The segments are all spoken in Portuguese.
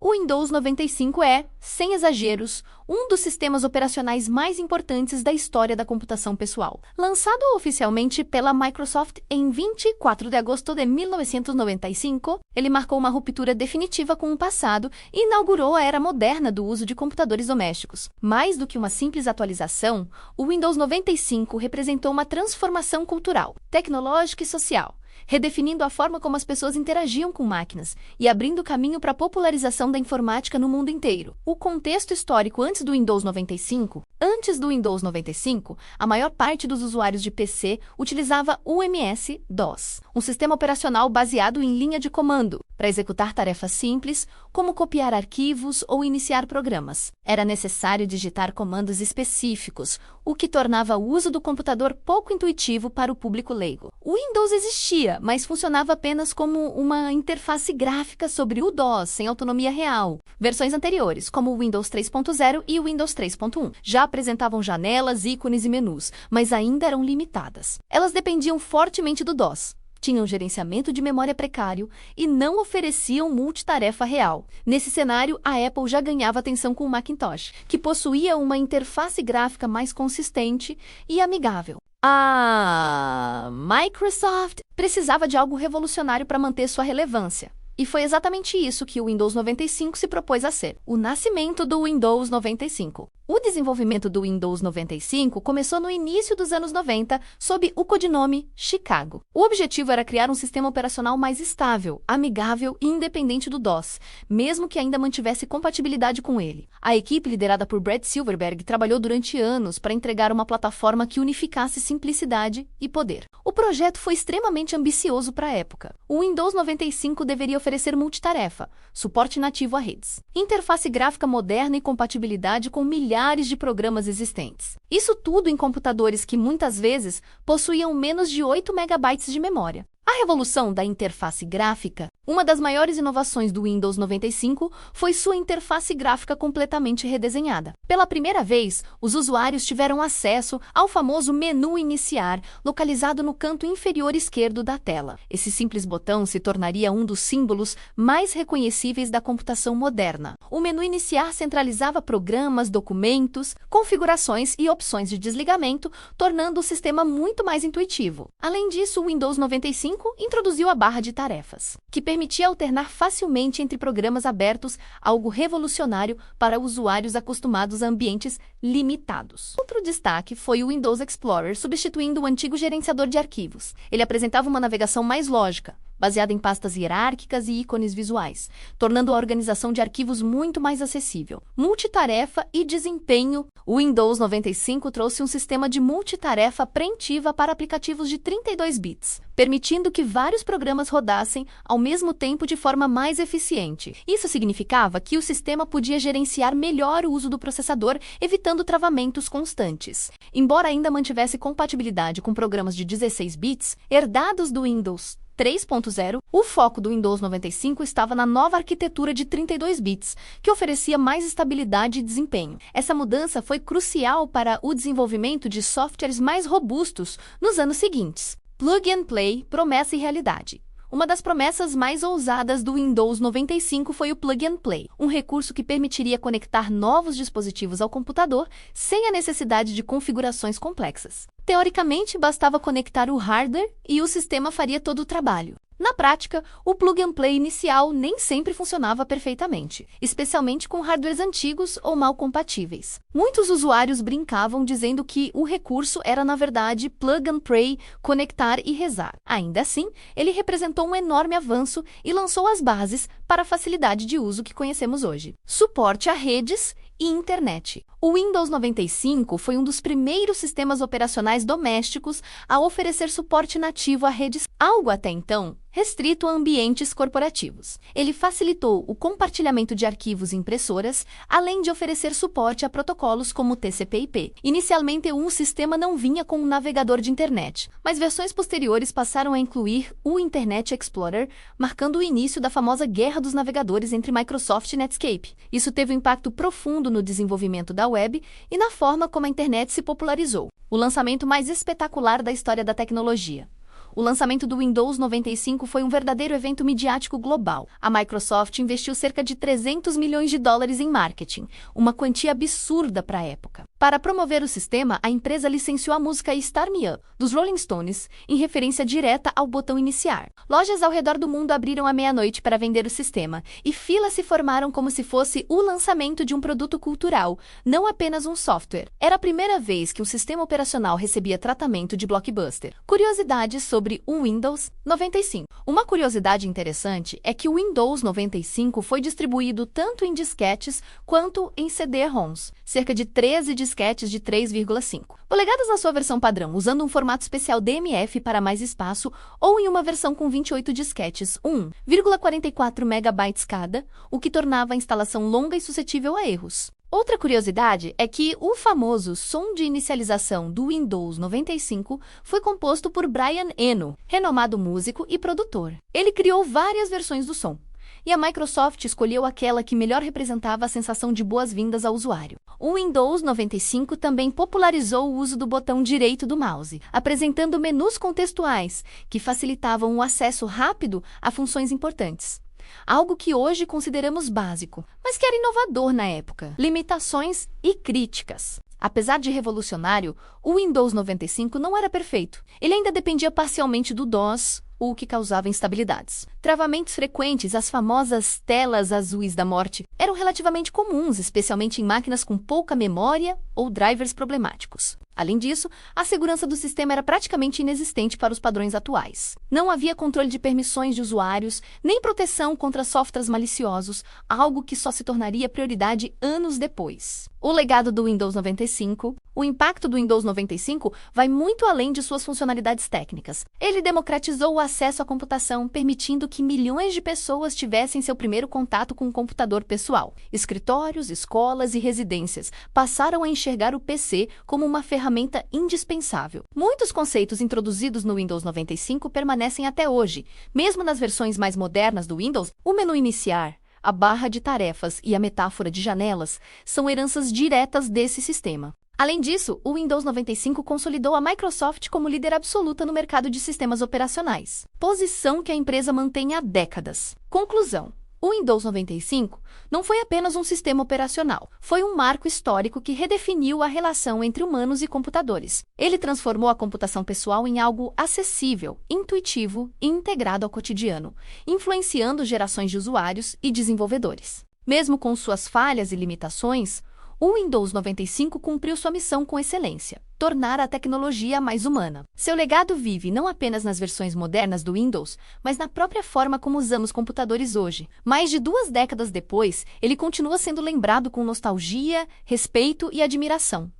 O Windows 95 é, sem exageros, um dos sistemas operacionais mais importantes da história da computação pessoal. Lançado oficialmente pela Microsoft em 24 de agosto de 1995, ele marcou uma ruptura definitiva com o passado e inaugurou a era moderna do uso de computadores domésticos. Mais do que uma simples atualização, o Windows 95 representou uma transformação cultural, tecnológica e social, redefinindo a forma como as pessoas interagiam com máquinas e abrindo caminho para a popularização da informática no mundo inteiro. O contexto histórico antes do Windows 95. Antes do Windows 95, a maior parte dos usuários de PC utilizava o MS-DOS, um sistema operacional baseado em linha de comando, para executar tarefas simples, como copiar arquivos ou iniciar programas. Era necessário digitar comandos específicos, o que tornava o uso do computador pouco intuitivo para o público leigo. O Windows existia, mas funcionava apenas como uma interface gráfica sobre o DOS, sem autonomia real. Versões anteriores, como o Windows 3.0 e o Windows 3.1, já apresentavam janelas, ícones e menus, mas ainda eram limitadas. Elas dependiam fortemente do DOS, tinham gerenciamento de memória precário e não ofereciam multitarefa real. Nesse cenário, a Apple já ganhava atenção com o Macintosh, que possuía uma interface gráfica mais consistente e amigável. A Microsoft precisava de algo revolucionário para manter sua relevância. E foi exatamente isso que o Windows 95 se propôs a ser: o nascimento do Windows 95. O desenvolvimento do Windows 95 começou no início dos anos 90, sob o codinome Chicago. O objetivo era criar um sistema operacional mais estável, amigável e independente do DOS, mesmo que ainda mantivesse compatibilidade com ele. A equipe, liderada por Brad Silverberg, trabalhou durante anos para entregar uma plataforma que unificasse simplicidade e poder. O projeto foi extremamente ambicioso para a época. O Windows 95 deveria oferecer multitarefa, suporte nativo a redes, interface gráfica moderna e compatibilidade com milhares de programas existentes. Isso tudo em computadores que muitas vezes possuíam menos de 8 megabytes de memória. A revolução da interface gráfica, uma das maiores inovações do Windows 95, foi sua interface gráfica completamente redesenhada. Pela primeira vez, os usuários tiveram acesso ao famoso menu iniciar, localizado no canto inferior esquerdo da tela. Esse simples botão se tornaria um dos símbolos mais reconhecíveis da computação moderna. O menu iniciar centralizava programas, documentos, configurações e opções de desligamento, tornando o sistema muito mais intuitivo. Além disso, o Windows 95 introduziu a barra de tarefas, que permitia alternar facilmente entre programas abertos, algo revolucionário para usuários acostumados a ambientes limitados. Outro destaque foi o Windows Explorer, substituindo o antigo gerenciador de arquivos. Ele apresentava uma navegação mais lógica, baseada em pastas hierárquicas e ícones visuais, tornando a organização de arquivos muito mais acessível. Multitarefa e desempenho. O Windows 95 trouxe um sistema de multitarefa preventiva para aplicativos de 32 bits, permitindo que vários programas rodassem ao mesmo tempo de forma mais eficiente. Isso significava que o sistema podia gerenciar melhor o uso do processador, evitando travamentos constantes. Embora ainda mantivesse compatibilidade com programas de 16 bits, herdados do Windows 3.0, o foco do Windows 95 estava na nova arquitetura de 32 bits, que oferecia mais estabilidade e desempenho. Essa mudança foi crucial para o desenvolvimento de softwares mais robustos nos anos seguintes. Plug and Play, promessa e realidade. Uma das promessas mais ousadas do Windows 95 foi o Plug and Play, um recurso que permitiria conectar novos dispositivos ao computador sem a necessidade de configurações complexas. Teoricamente, bastava conectar o hardware e o sistema faria todo o trabalho. Na prática, o Plug and Play inicial nem sempre funcionava perfeitamente, especialmente com hardwares antigos ou mal compatíveis. Muitos usuários brincavam dizendo que o recurso era, na verdade, Plug and Pray, conectar e rezar. Ainda assim, ele representou um enorme avanço e lançou as bases para a facilidade de uso que conhecemos hoje. Suporte a redes e internet. O Windows 95 foi um dos primeiros sistemas operacionais domésticos a oferecer suporte nativo a redes, algo até então restrito a ambientes corporativos. Ele facilitou o compartilhamento de arquivos e impressoras, além de oferecer suporte a protocolos como TCP/IP. Inicialmente, o sistema não vinha com um navegador de internet, mas versões posteriores passaram a incluir o Internet Explorer, marcando o início da famosa guerra dos navegadores entre Microsoft e Netscape. Isso teve um impacto profundo no desenvolvimento da web e na forma como a internet se popularizou. O lançamento mais espetacular da história da tecnologia. O lançamento do Windows 95 foi um verdadeiro evento midiático global. A Microsoft investiu cerca de 300 milhões de dólares em marketing, uma quantia absurda para a época. Para promover o sistema, a empresa licenciou a música Start Me Up, dos Rolling Stones, em referência direta ao botão iniciar. Lojas ao redor do mundo abriram à meia-noite para vender o sistema, e filas se formaram como se fosse o lançamento de um produto cultural, não apenas um software. Era a primeira vez que um sistema operacional recebia tratamento de blockbuster. Curiosidades sobre o Windows 95. Uma curiosidade interessante é que o Windows 95 foi distribuído tanto em disquetes quanto em CD-ROMs, cerca de 13 disquetes de 3,5 polegadas na sua versão padrão, usando um formato especial DMF para mais espaço, ou em uma versão com 28 disquetes, 1,44 megabytes cada, o que tornava a instalação longa e suscetível a erros. Outra curiosidade é que o famoso som de inicialização do Windows 95 foi composto por Brian Eno, renomado músico e produtor. Ele criou várias versões do som, e a Microsoft escolheu aquela que melhor representava a sensação de boas-vindas ao usuário. O Windows 95 também popularizou o uso do botão direito do mouse, apresentando menus contextuais que facilitavam o acesso rápido a funções importantes. Algo que hoje consideramos básico, mas que era inovador na época. Limitações e críticas. Apesar de revolucionário, o Windows 95 não era perfeito. Ele ainda dependia parcialmente do DOS, o que causava instabilidades. Travamentos frequentes, as famosas telas azuis da morte, eram relativamente comuns, especialmente em máquinas com pouca memória ou drivers problemáticos. Além disso, a segurança do sistema era praticamente inexistente para os padrões atuais. Não havia controle de permissões de usuários, nem proteção contra softwares maliciosos, algo que só se tornaria prioridade anos depois. O legado do Windows 95. O impacto do Windows 95 vai muito além de suas funcionalidades técnicas. Ele democratizou o acesso à computação, permitindo que milhões de pessoas tivessem seu primeiro contato com um computador pessoal. Escritórios, escolas e residências passaram a enxergar o PC como uma ferramenta indispensável. Muitos conceitos introduzidos no Windows 95 permanecem até hoje. Mesmo nas versões mais modernas do Windows, o menu iniciar, a barra de tarefas e a metáfora de janelas são heranças diretas desse sistema. Além disso, o Windows 95 consolidou a Microsoft como líder absoluta no mercado de sistemas operacionais, posição que a empresa mantém há décadas. Conclusão: o Windows 95 não foi apenas um sistema operacional, foi um marco histórico que redefiniu a relação entre humanos e computadores. Ele transformou a computação pessoal em algo acessível, intuitivo e integrado ao cotidiano, influenciando gerações de usuários e desenvolvedores. Mesmo com suas falhas e limitações, o Windows 95 cumpriu sua missão com excelência: tornar a tecnologia mais humana. Seu legado vive não apenas nas versões modernas do Windows, mas na própria forma como usamos computadores hoje. Mais de 2 décadas depois, ele continua sendo lembrado com nostalgia, respeito e admiração.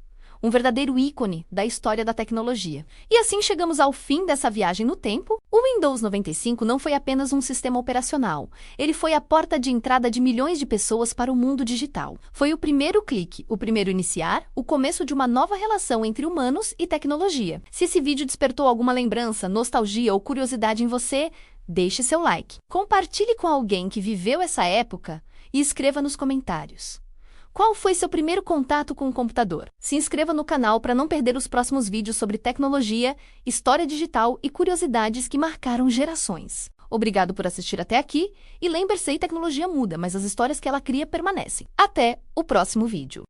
Um verdadeiro ícone da história da tecnologia. E assim chegamos ao fim dessa viagem no tempo. O Windows 95 não foi apenas um sistema operacional. Ele foi a porta de entrada de milhões de pessoas para o mundo digital. Foi o primeiro clique, o primeiro iniciar, o começo de uma nova relação entre humanos e tecnologia. Se esse vídeo despertou alguma lembrança, nostalgia ou curiosidade em você, deixe seu like. Compartilhe com alguém que viveu essa época e escreva nos comentários: qual foi seu primeiro contato com o computador? Se inscreva no canal para não perder os próximos vídeos sobre tecnologia, história digital e curiosidades que marcaram gerações. Obrigado por assistir até aqui e lembre-se, a tecnologia muda, mas as histórias que ela cria permanecem. Até o próximo vídeo.